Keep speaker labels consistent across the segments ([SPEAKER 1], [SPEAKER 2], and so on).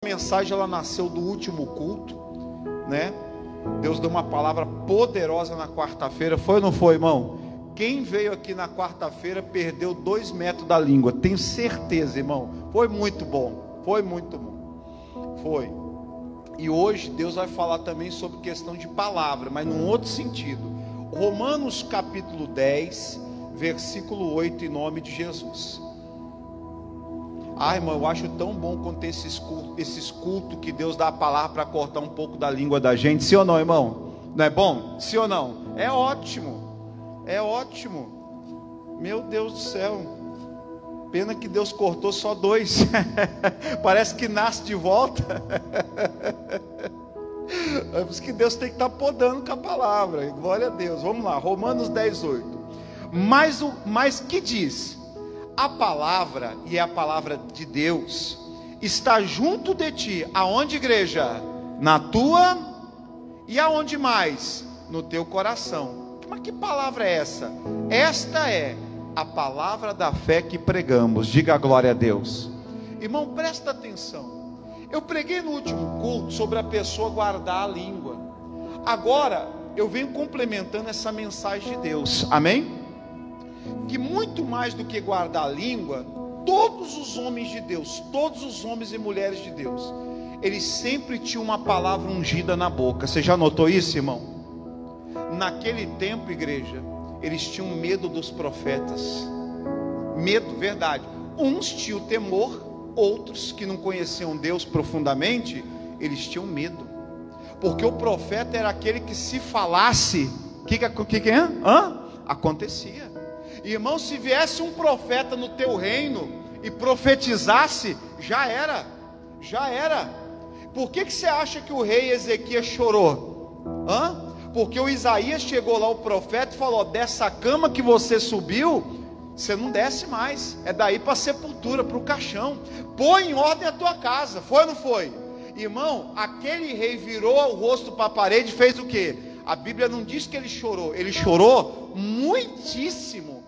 [SPEAKER 1] A mensagem ela nasceu do último culto, né? Deus deu uma palavra poderosa na quarta-feira. Foi ou não foi, irmão? Quem veio aqui na quarta-feira perdeu 2 metros da língua. Tenho certeza, irmão. Foi muito bom. Foi muito bom. Foi. E hoje Deus vai falar também sobre questão de palavra, mas num outro sentido. Romanos capítulo 10, versículo 8, em nome de Jesus. Ah, irmão, eu acho tão bom quando tem esses cultos que Deus dá a palavra para cortar um pouco da língua da gente. Sim ou não, irmão? Não é bom? Sim ou não? É ótimo. É ótimo. Meu Deus do céu. Pena que Deus cortou só 2. Parece que nasce de volta. É por isso que Deus tem que estar podando com a palavra. Glória a Deus. Vamos lá, Romanos 10, 8. Mas que diz? A palavra, e é a palavra de Deus, está junto de ti. Aonde, igreja? Na tua, e aonde mais? No teu coração. Mas que palavra é essa? Esta é a palavra da fé que pregamos. Diga a glória a Deus. Irmão, presta atenção. Eu preguei no último culto sobre a pessoa guardar a língua. Agora eu venho complementando essa mensagem de Deus. Amém? Que muito mais do que guardar a língua, todos os homens de Deus, todos os homens e mulheres de Deus, eles sempre tinham uma palavra ungida na boca. Você já notou isso, irmão? Naquele tempo, igreja, eles tinham medo dos profetas. Medo, verdade. Uns tinham temor, outros que não conheciam Deus profundamente, eles tinham medo. Porque o profeta era aquele que, se falasse, acontecia. Irmão, se viesse um profeta no teu reino e profetizasse, já era. Já era. Por que você acha que o rei Ezequias chorou? Porque o Isaías chegou lá, o profeta, e falou: dessa cama que você subiu, você não desce mais, é daí para a sepultura, para o caixão. Põe em ordem a tua casa. Foi ou não foi? Irmão, aquele rei virou o rosto para a parede e fez o quê? A Bíblia não diz que ele chorou muitíssimo,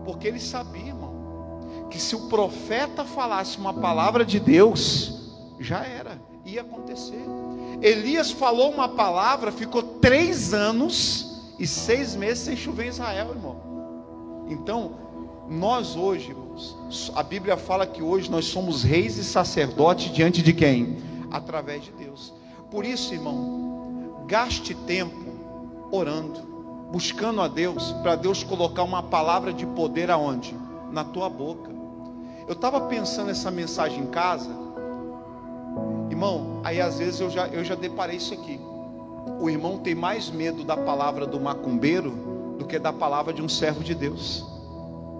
[SPEAKER 1] porque ele sabia, irmão, que se o profeta falasse uma palavra de Deus, já era, ia acontecer. Elias falou uma palavra, ficou 3 anos e 6 meses sem chover em Israel, irmão. Então, nós hoje, irmãos, a Bíblia fala que hoje nós somos reis e sacerdotes diante de quem? Através de Deus. Por isso, irmão, gaste tempo orando, buscando a Deus, para Deus colocar uma palavra de poder aonde? Na tua boca. Eu estava pensando essa mensagem em casa, irmão, aí às vezes eu já deparei isso aqui. O irmão tem mais medo da palavra do macumbeiro do que da palavra de um servo de Deus.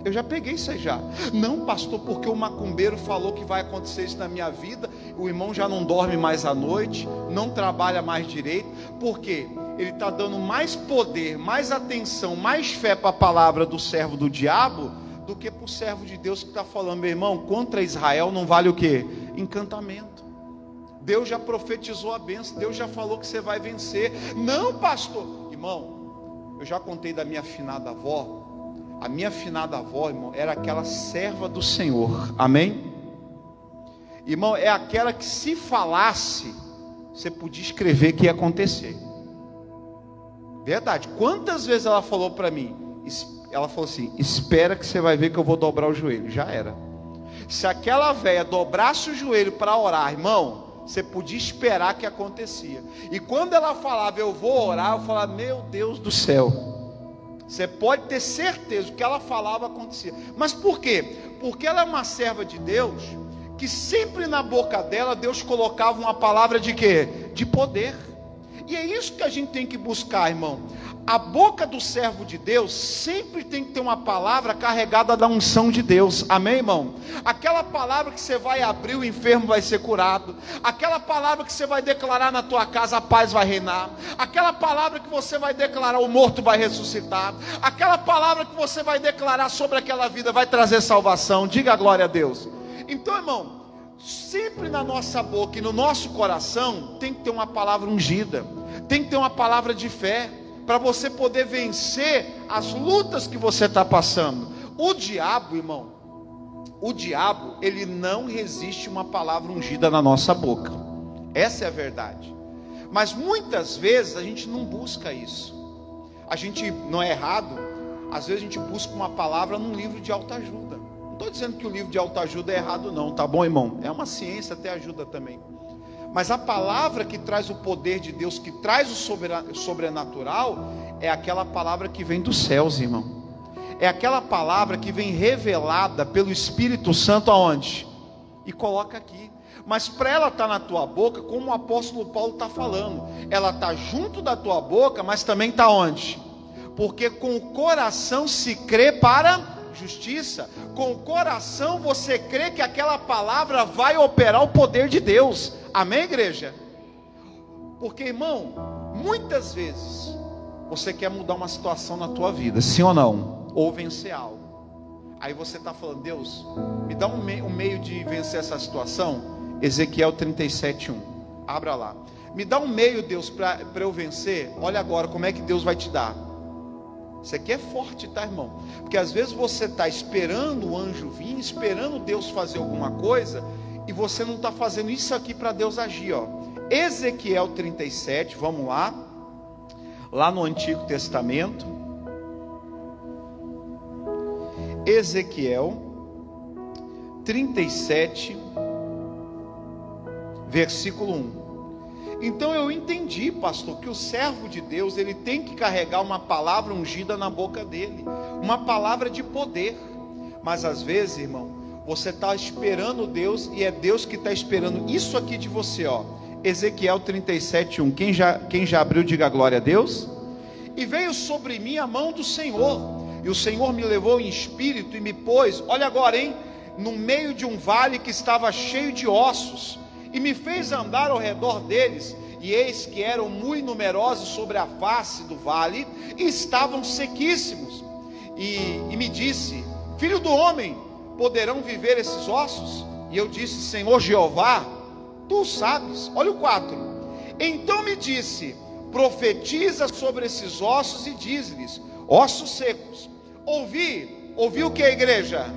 [SPEAKER 1] Eu já peguei isso aí já. Não, pastor, porque o macumbeiro falou que vai acontecer isso na minha vida, o irmão já não dorme mais à noite, não trabalha mais direito. Por quê? Ele está dando mais poder, mais atenção, mais fé para a palavra do servo do diabo, do que para o servo de Deus que está falando: meu irmão, contra Israel não vale o quê? Encantamento. Deus já profetizou a bênção, Deus já falou que você vai vencer. Não, pastor. Irmão, eu já contei da minha finada avó. A minha finada avó, irmão, era aquela serva do Senhor. Amém? Irmão, é aquela que, se falasse, você podia escrever que ia acontecer. Verdade. Quantas vezes ela falou para mim? Ela falou assim: espera que você vai ver que eu vou dobrar o joelho. Já era. Se aquela velha dobrasse o joelho para orar, irmão, você podia esperar que acontecia. E quando ela falava eu vou orar, eu falava: meu Deus do céu. Você pode ter certeza que ela falava acontecia. Mas por quê? Porque ela é uma serva de Deus, que sempre na boca dela Deus colocava uma palavra de quê? De poder. E é isso que a gente tem que buscar, irmão. A boca do servo de Deus sempre tem que ter uma palavra carregada da unção de Deus. Amém, irmão? Aquela palavra que você vai abrir, o enfermo vai ser curado. Aquela palavra que você vai declarar na tua casa, a paz vai reinar. Aquela palavra que você vai declarar, o morto vai ressuscitar. Aquela palavra que você vai declarar sobre aquela vida vai trazer salvação. Diga a glória a Deus. Então, irmão, sempre na nossa boca e no nosso coração tem que ter uma palavra ungida, tem que ter uma palavra de fé, para você poder vencer as lutas que você está passando. O diabo, irmão, ele não resiste uma palavra ungida na nossa boca. Essa é a verdade. Mas muitas vezes a gente não busca isso. A gente, não é errado, às vezes a gente busca uma palavra num livro de autoajuda. Não estou dizendo que o livro de autoajuda é errado não, tá bom, irmão? É uma ciência, até ajuda também. Mas a palavra que traz o poder de Deus, que traz o sobrenatural, é aquela palavra que vem dos céus, irmão. É aquela palavra que vem revelada pelo Espírito Santo aonde? E coloca aqui. Mas para ela estar na tua boca, como o apóstolo Paulo está falando, ela está junto da tua boca, mas também está onde? Porque com o coração se crê para justiça. Com o coração você crê que aquela palavra vai operar o poder de Deus. Amém, igreja? Porque, irmão, muitas vezes você quer mudar uma situação na tua vida, sim ou não? Ou vencer algo. Aí você está falando, Deus, me dá um meio de vencer essa situação. Ezequiel 37:1. Abra lá. Me dá um meio, Deus, para eu vencer. Olha agora como é que Deus vai te dar. Isso aqui é forte, tá, irmão? Porque às vezes você está esperando o anjo vir, esperando Deus fazer alguma coisa, e você não está fazendo isso aqui para Deus agir, ó. Ezequiel 37, vamos lá. Lá no Antigo Testamento. Ezequiel 37, versículo 1. Então eu entendi, pastor, que o servo de Deus, ele tem que carregar uma palavra ungida na boca dele, uma palavra de poder. Mas às vezes, irmão, você está esperando Deus, e é Deus que está esperando isso aqui de você, ó. Ezequiel 37:1. Quem já abriu, diga glória a Deus. E veio sobre mim a mão do Senhor, e o Senhor me levou em espírito e me pôs, olha agora, hein, no meio de um vale que estava cheio de ossos, e me fez andar ao redor deles, e eis que eram muito numerosos sobre a face do vale, e estavam sequíssimos. E me disse, filho do homem, poderão viver esses ossos? E eu disse, Senhor Jeová, tu sabes. Olha o 4. Então me disse, profetiza sobre esses ossos e diz-lhes, ossos secos, ouvi o que, a igreja?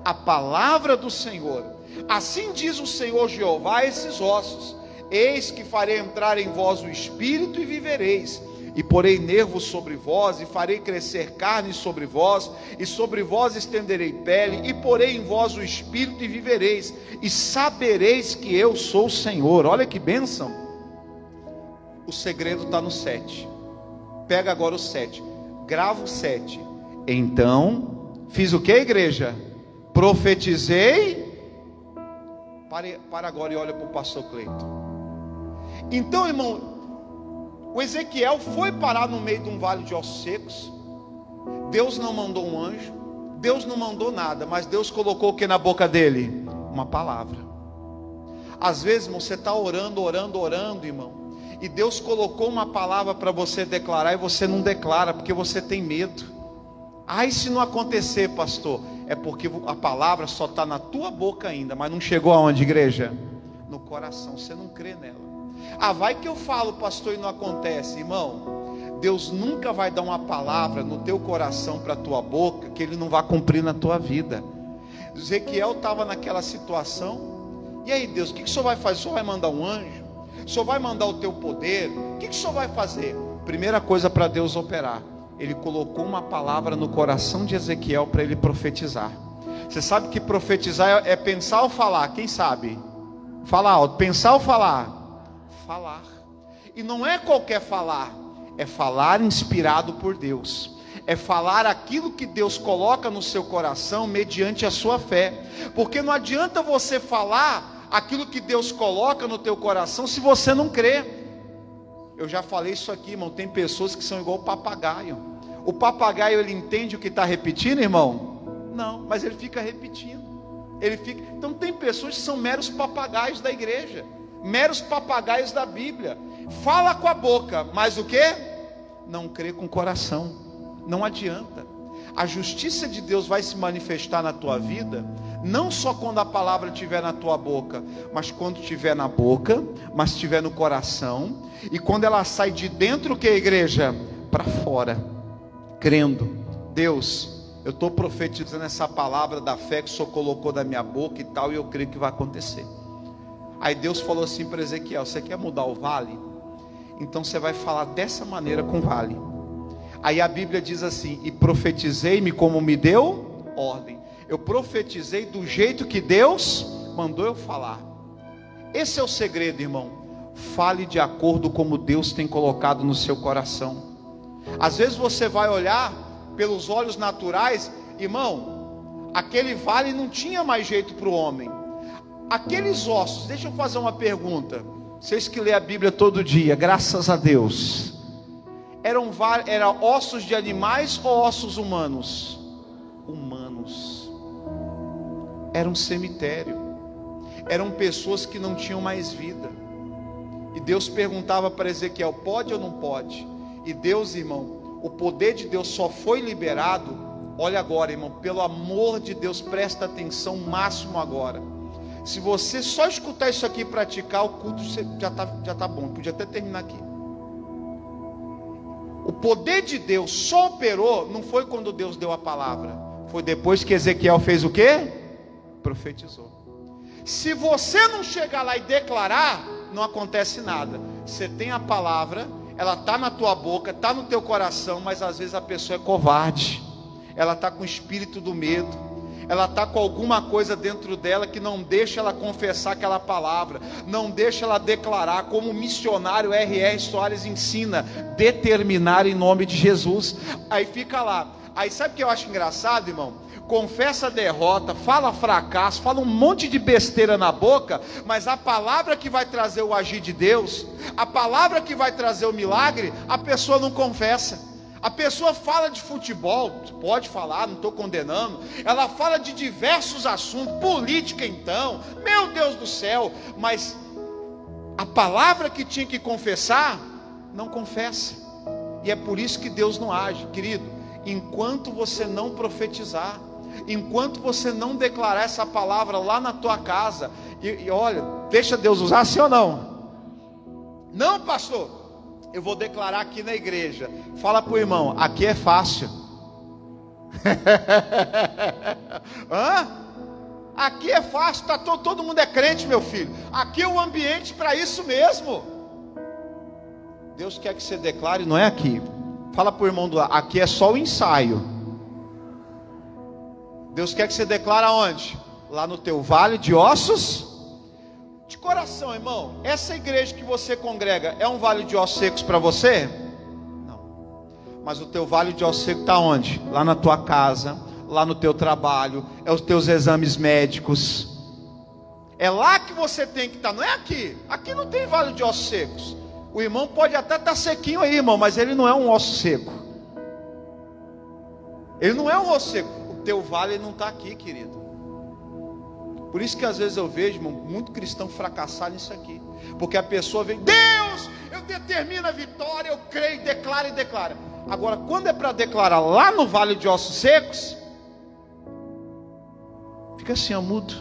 [SPEAKER 1] A palavra do Senhor. Assim diz o Senhor Jeová a esses ossos, eis que farei entrar em vós o espírito e vivereis, e porei nervos sobre vós, e farei crescer carne sobre vós, e sobre vós estenderei pele, e porei em vós o espírito e vivereis, e sabereis que eu sou o Senhor. Olha que bênção. O segredo está no 7. Pega agora o 7, grava o 7. Então, fiz o que, igreja? Profetizei. Para agora e olha para o pastor Cleiton. Então, irmão, o Ezequiel foi parar no meio de um vale de ossos secos. Deus não mandou um anjo, Deus não mandou nada, mas Deus colocou o que na boca dele? Uma palavra. Às vezes, irmão, você está orando, irmão, e Deus colocou uma palavra para você declarar, e você não declara, porque você tem medo. Ai, se não acontecer, pastor, é porque a palavra só está na tua boca ainda, mas não chegou aonde, igreja? No coração, você não crê nela. Ah, vai que eu falo, pastor, e não acontece. Irmão, Deus nunca vai dar uma palavra no teu coração para a tua boca, que Ele não vai cumprir na tua vida. Ezequiel estava naquela situação, e aí Deus, o que o Senhor vai fazer? O Senhor vai mandar um anjo? O Senhor vai mandar o teu poder? O que o Senhor vai fazer? Primeira coisa para Deus operar, Ele colocou uma palavra no coração de Ezequiel para ele profetizar. Você sabe que profetizar é pensar ou falar? Quem sabe? Falar alto. Pensar ou falar? Falar. E não é qualquer falar, é falar inspirado por Deus. É falar aquilo que Deus coloca no seu coração mediante a sua fé. Porque não adianta você falar aquilo que Deus coloca no teu coração se você não crê. Eu já falei isso aqui, irmão. Tem pessoas que são igual o papagaio. O papagaio, ele entende o que está repetindo, irmão? Não, mas ele fica repetindo. Então tem pessoas que são meros papagaios da igreja, meros papagaios da Bíblia. Fala com a boca, mas o que? Não crê com o coração. Não adianta. A justiça de Deus vai se manifestar na tua vida, não só quando a palavra estiver na tua boca, mas quando estiver na boca, mas estiver no coração, e quando ela sai de dentro, que a igreja? Para fora, crendo. Deus, eu estou profetizando essa palavra da fé que o Senhor colocou na minha boca e tal, e eu creio que vai acontecer. Aí Deus falou assim para Ezequiel: você quer mudar o vale? Então você vai falar dessa maneira com o vale. Aí a Bíblia diz assim: e profetizei-me como me deu ordem. Eu profetizei do jeito que Deus mandou eu falar. Esse é o segredo, irmão. Fale de acordo como Deus tem colocado no seu coração. Às vezes você vai olhar pelos olhos naturais, irmão, aquele vale não tinha mais jeito para o homem. Aqueles ossos, deixa eu fazer uma pergunta. Vocês que lê a Bíblia todo dia, graças a Deus, eram ossos de animais ou ossos humanos? Humanos. Era um cemitério. Eram pessoas que não tinham mais vida. E Deus perguntava para Ezequiel: pode ou não pode? E Deus, irmão, o poder de Deus só foi liberado. Olha agora, irmão, pelo amor de Deus, presta atenção máximo agora. Se você só escutar isso aqui e praticar, o culto já tá bom. Podia até terminar aqui. O poder de Deus só operou, não foi quando Deus deu a palavra. Foi depois que Ezequiel fez o quê? Profetizou. Se você não chegar lá e declarar, não acontece nada. Você tem a palavra, ela está na tua boca, está no teu coração, mas às vezes a pessoa é covarde. Ela está com o espírito do medo. Ela está com alguma coisa dentro dela que não deixa ela confessar aquela palavra, não deixa ela declarar, como o missionário R.R. Soares ensina, determinar em nome de Jesus. Aí fica lá. Aí sabe o que eu acho engraçado, irmão? Confessa a derrota, fala fracasso, fala um monte de besteira na boca, mas a palavra que vai trazer o agir de Deus, a palavra que vai trazer o milagre, a pessoa não confessa. A pessoa fala de futebol, pode falar, não estou condenando. Ela fala de diversos assuntos, política então, meu Deus do céu. Mas a palavra que tinha que confessar, não confessa. E é por isso que Deus não age, querido. Enquanto você não profetizar, enquanto você não declarar essa palavra lá na tua casa, e olha, deixa Deus usar, sim ou não? Não, pastor, eu vou declarar aqui na igreja. Fala para o irmão: aqui é fácil. Hã? Aqui é fácil, todo mundo é crente, meu filho. Aqui é o ambiente para isso mesmo. Deus quer que você declare, não é aqui. Fala para o irmão do lado: aqui é só o ensaio. Deus quer que você declare aonde? Lá no teu vale de ossos. De coração, irmão, essa igreja que você congrega é um vale de ossos secos para você? Não. Mas o teu vale de ossos secos está onde? Lá na tua casa, lá no teu trabalho, é os teus exames médicos. É lá que você tem que estar, não é aqui. Aqui não tem vale de ossos secos. O irmão pode até estar sequinho aí, irmão, mas ele não é um osso seco. Ele não é um osso seco. O teu vale não está aqui, querido. Por isso que às vezes eu vejo, irmão, muito cristão fracassar nisso aqui. Porque a pessoa vem: Deus, eu determino a vitória, eu creio, declaro e declara. Agora, quando é para declarar lá no vale de ossos secos, fica assim, ó, mudo.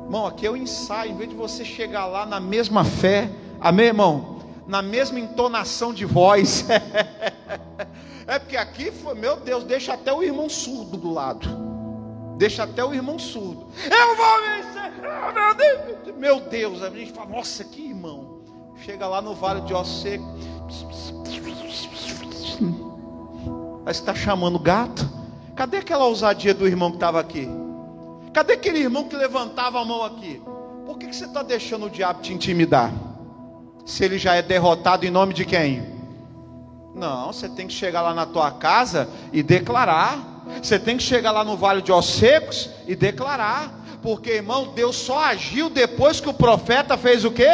[SPEAKER 1] Irmão, aqui é o ensaio. Em vez de você chegar lá na mesma fé, amém, irmão? Na mesma entonação de voz. É porque aqui foi, meu Deus, deixa até o irmão surdo do lado. Deixa até o irmão surdo. Eu vou vencer. Meu Deus, a gente fala: nossa, que irmão. Chega lá no vale de ossos secos. Parece que está chamando gato. Cadê aquela ousadia do irmão que estava aqui? Cadê aquele irmão que levantava a mão aqui? Por que você está deixando o diabo te intimidar? Se ele já é derrotado em nome de quem? Não, você tem que chegar lá na tua casa e declarar. Você tem que chegar lá no vale de ossos secos e declarar. Porque, irmão, Deus só agiu depois que o profeta fez o quê?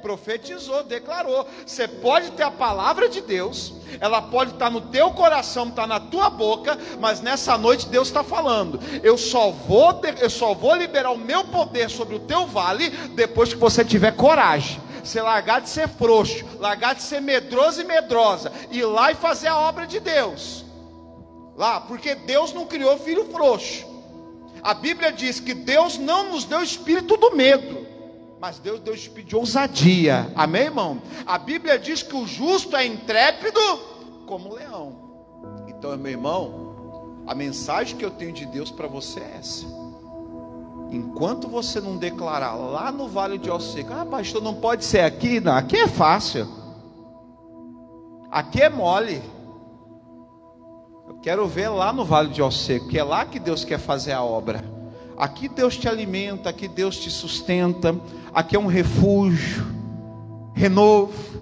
[SPEAKER 1] Profetizou, declarou. Você pode ter a palavra de Deus, ela pode estar no teu coração, estar na tua boca, mas nessa noite Deus está falando: eu só vou liberar o meu poder sobre o teu vale depois que você tiver coragem. Você largar de ser frouxo, largar de ser medroso e medrosa, ir lá e fazer a obra de Deus. Lá, porque Deus não criou filho frouxo. A Bíblia diz que Deus não nos deu espírito do medo, mas Deus deu espírito de ousadia. Amém, irmão? A Bíblia diz que o justo é intrépido como um leão. Então, meu irmão, a mensagem que eu tenho de Deus para você é essa. Enquanto você não declarar lá no Vale de Ossos Secos, pastor, não pode ser aqui. Não, aqui é fácil, aqui é mole. Eu quero ver lá no Vale de Ossos Secos, que é lá que Deus quer fazer a obra. Aqui Deus te alimenta, aqui Deus te sustenta, aqui é um refúgio, renovo.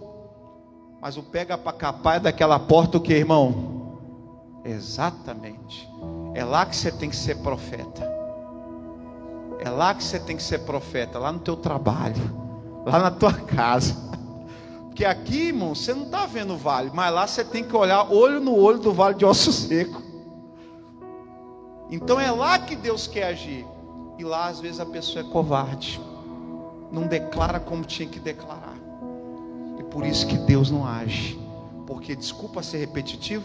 [SPEAKER 1] Mas o pega para capar é daquela porta o que, irmão? Exatamente. É lá que você tem que ser profeta. É lá que você tem que ser profeta, lá no teu trabalho, lá na tua casa. Porque aqui, irmão, você não está vendo o vale, mas lá você tem que olhar olho no olho do Vale de Osso Seco. Então é lá que Deus quer agir. E lá às vezes a pessoa é covarde, não declara como tinha que declarar. E por isso que Deus não age. Porque, desculpa ser repetitivo,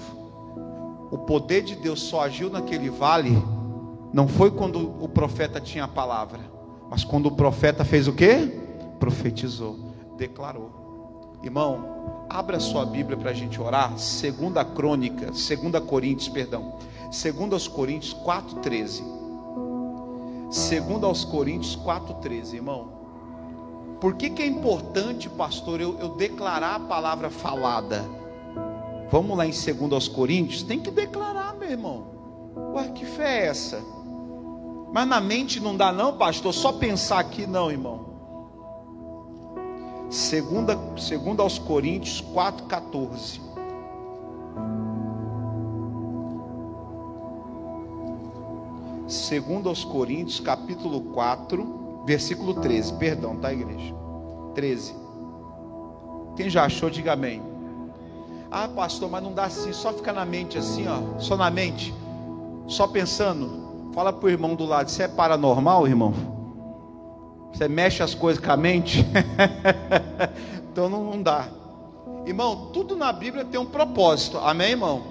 [SPEAKER 1] o poder de Deus só agiu naquele vale, não foi quando o profeta tinha a palavra, mas quando o profeta fez o quê? Profetizou, declarou. Irmão, abra sua Bíblia para a gente orar. 2 Coríntios 4:13. 2 Coríntios 4:13, irmão. Por que é importante, pastor, eu declarar a palavra falada? Vamos lá em 2 Coríntios, tem que declarar, meu irmão. Ué, que fé é essa? Mas na mente não dá não, pastor, só pensar aqui não, irmão. 2 Coríntios 4:14. 2 Coríntios capítulo 4, versículo 13, perdão, tá, igreja? 13. Quem já achou, diga amém. Pastor, mas não dá assim, só ficar na mente assim, ó, só na mente, só pensando. Fala para o irmão do lado, você é paranormal, irmão? Você mexe as coisas com a mente? Então não dá. Irmão, tudo na Bíblia tem um propósito, amém, irmão?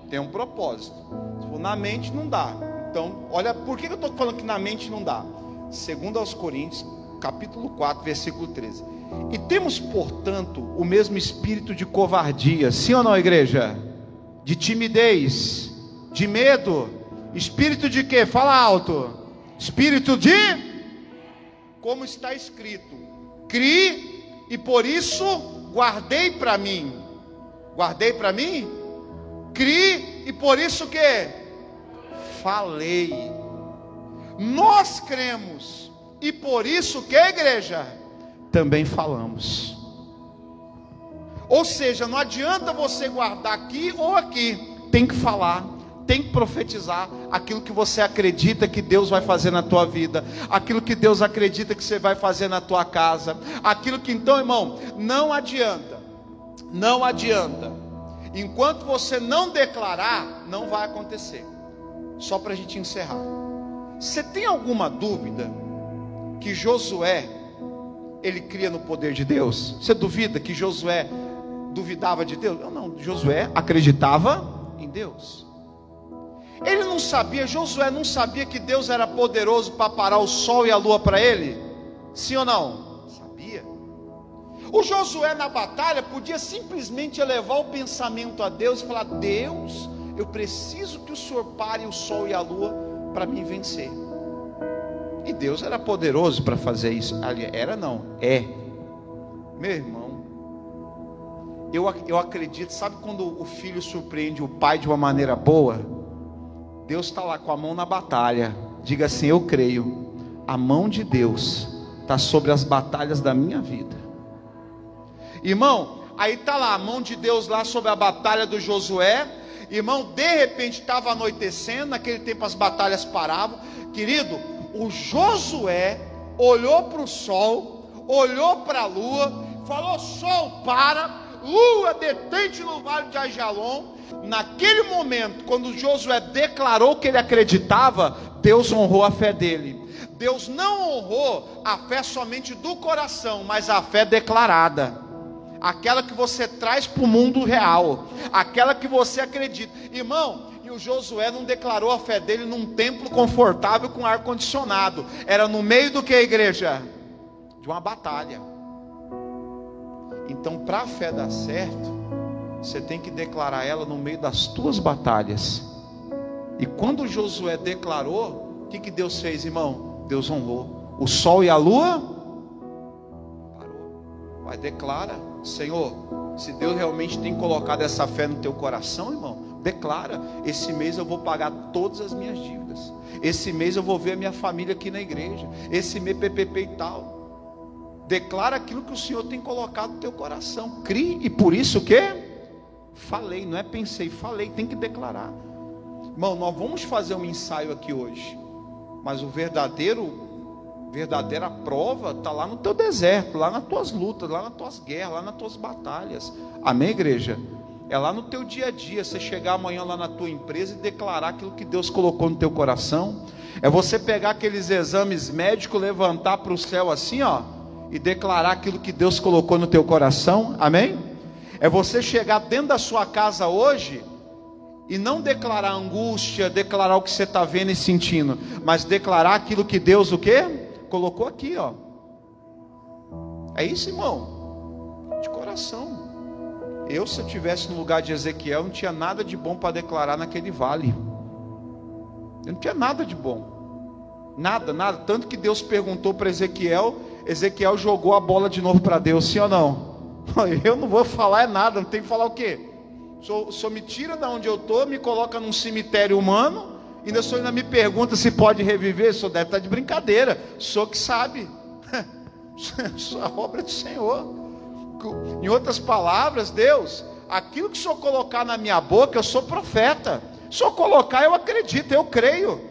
[SPEAKER 1] Tem um propósito. Se for na mente, não dá. Então, olha, por que eu estou falando que na mente não dá? 2 Coríntios, capítulo 4, versículo 13. E temos, portanto, o mesmo espírito de covardia, sim ou não, igreja? De timidez, de medo. Espírito de quê? Fala alto. Espírito de, como está escrito, criei e por isso guardei para mim. Guardei para mim? Criei e por isso que falei. Nós cremos e por isso que, igreja, também falamos. Ou seja, não adianta você guardar aqui ou aqui, tem que falar, tem que profetizar aquilo que você acredita que Deus vai fazer na tua vida, aquilo que Deus acredita que você vai fazer na tua casa, aquilo que, então, irmão, não adianta, enquanto você não declarar, não vai acontecer. Só para a gente encerrar, você tem alguma dúvida que Josué, ele cria no poder de Deus? Você duvida que Josué duvidava de Deus? Não, Josué acreditava em Deus. Ele não sabia, Josué não sabia que Deus era poderoso para parar o sol e a lua para ele? Sim ou não? Sabia. O Josué na batalha podia simplesmente elevar o pensamento a Deus e falar: Deus, eu preciso que o Senhor pare o sol e a lua para me vencer. E Deus era poderoso para fazer isso. Era não, é. Meu irmão, eu acredito, sabe quando o filho surpreende o pai de uma maneira boa? Deus está lá com a mão na batalha. Diga assim: eu creio, a mão de Deus está sobre as batalhas da minha vida. Irmão, aí está lá a mão de Deus lá sobre a batalha do Josué. Irmão, de repente estava anoitecendo. Naquele tempo as batalhas paravam. Querido, o Josué olhou para o sol, olhou para a lua, falou: sol, para, lua, detente no vale de Ajalon. Naquele momento, quando Josué declarou que ele acreditava, Deus honrou a fé dele. Deus não honrou a fé somente do coração, mas a fé declarada, aquela que você traz para o mundo real, aquela que você acredita. Irmão, e o Josué não declarou a fé dele num templo confortável com ar-condicionado. Era no meio do que, a igreja? De uma batalha. Então, para a fé dar certo, você tem que declarar ela no meio das tuas batalhas. E quando Josué declarou, o que Deus fez, irmão? Deus honrou. O sol e a lua parou. Vai, declara: Senhor, se Deus realmente tem colocado essa fé no teu coração, irmão, declara: esse mês eu vou pagar todas as minhas dívidas, esse mês eu vou ver a minha família aqui na igreja, esse mês PPP e tal. Declara aquilo que o Senhor tem colocado no teu coração. Crie, e por isso o quê? Falei, não é pensei, falei, tem que declarar. Irmão, nós vamos fazer um ensaio aqui hoje, mas verdadeira prova está lá no teu deserto, lá nas tuas lutas, lá nas tuas guerras, lá nas tuas batalhas. Amém, igreja? É lá no teu dia a dia, você chegar amanhã lá na tua empresa e declarar aquilo que Deus colocou no teu coração. É você pegar aqueles exames médicos, levantar para o céu assim, ó, e declarar aquilo que Deus colocou no teu coração. Amém? É você chegar dentro da sua casa hoje e não declarar angústia, declarar o que você está vendo e sentindo, mas declarar aquilo que Deus o quê? Colocou aqui, ó. É isso, irmão, de coração. Se eu estivesse no lugar de Ezequiel, não tinha nada de bom para declarar naquele vale. Eu não tinha nada de bom, nada, tanto que Deus perguntou para Ezequiel, Ezequiel jogou a bola de novo para Deus, sim ou não? Eu não vou falar nada, não tem que falar o quê? O senhor me tira da onde eu estou, me coloca num cemitério humano, e o senhor ainda me pergunta se pode reviver. O senhor deve estar de brincadeira, o senhor que sabe. A obra do Senhor. Em outras palavras, Deus, aquilo que o senhor colocar na minha boca, eu sou profeta. Se o senhor colocar, eu acredito, eu creio.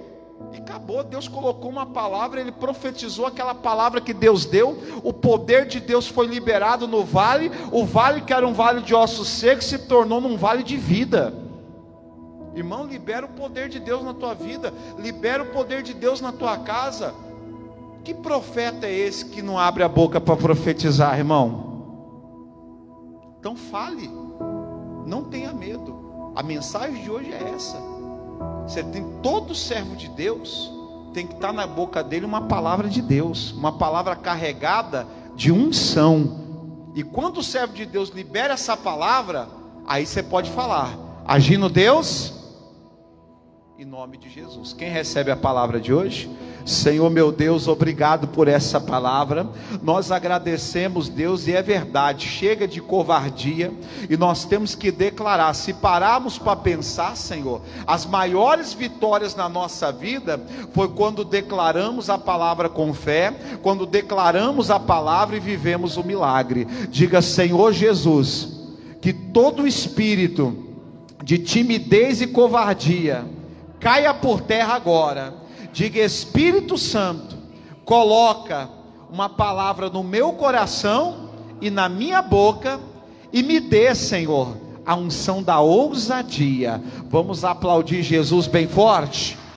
[SPEAKER 1] E acabou. Deus colocou uma palavra, Ele profetizou aquela palavra que Deus deu. O poder de Deus foi liberado no vale. O vale que era um vale de ossos secos se tornou num vale de vida. Irmão, libera o poder de Deus na tua vida, libera o poder de Deus na tua casa. Que profeta é esse que não abre a boca para profetizar, irmão? Então fale, não tenha medo. A mensagem de hoje é essa. Você tem, todo servo de Deus tem que estar na boca dele uma palavra de Deus, uma palavra carregada de unção. E quando o servo de Deus libera essa palavra, aí você pode falar: agindo Deus, em nome de Jesus. Quem recebe a palavra de hoje? Senhor meu Deus, obrigado por essa palavra. Nós agradecemos, Deus, e é verdade, chega de covardia, e nós temos que declarar. Se pararmos para pensar, Senhor, as maiores vitórias na nossa vida foi quando declaramos a palavra com fé, quando declaramos a palavra e vivemos o milagre. Diga: Senhor Jesus, que todo espírito de timidez e covardia caia por terra agora. Diga: Espírito Santo, coloca uma palavra no meu coração e na minha boca, e me dê, Senhor, a unção da ousadia. Vamos aplaudir Jesus bem forte.